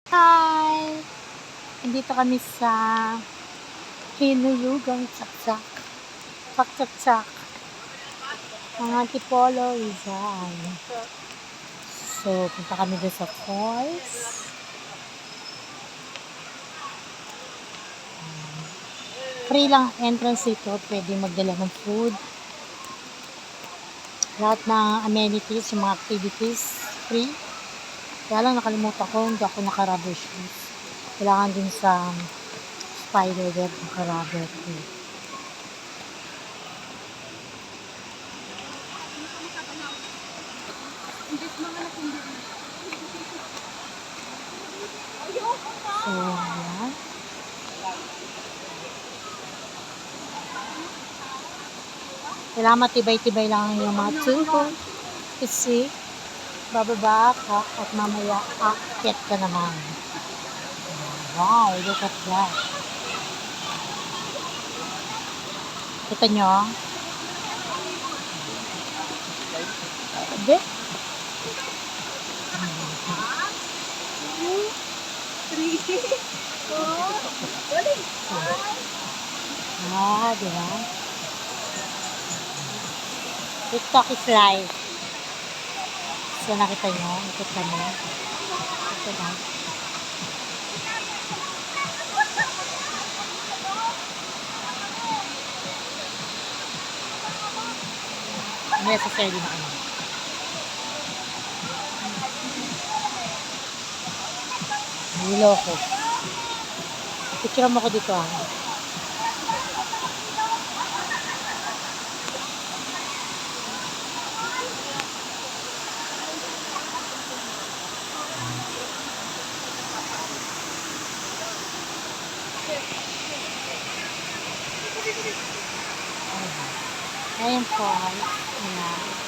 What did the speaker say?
Hi! Nandito kami sa Hinulugang Tsaktsak. Paktsaktsak. Ang Antipolo, Rizal. So, punta kami doon sa falls. Free lang entrance dito. Pwede magdala ng food. Lahat ng amenities, yung mga activities, free. Kaya lang nakalimutan ko, hindi ako naka-rubber shoes. Kailangan din sa spider web naka-rubber shoes. So, yan. Kailangan matibay-tibay lang yung mga tuhod. Kasi, bababa ka at mamaya aakyat ka naman. Wow, look at that. Kita nyo? Hindi? Di ba? TikTok is live. So, nakita nyo? Ikot kami. Ito ba? Necessary na kami. Nilo ko. Picture mo ko dito Ayan po. Ayan.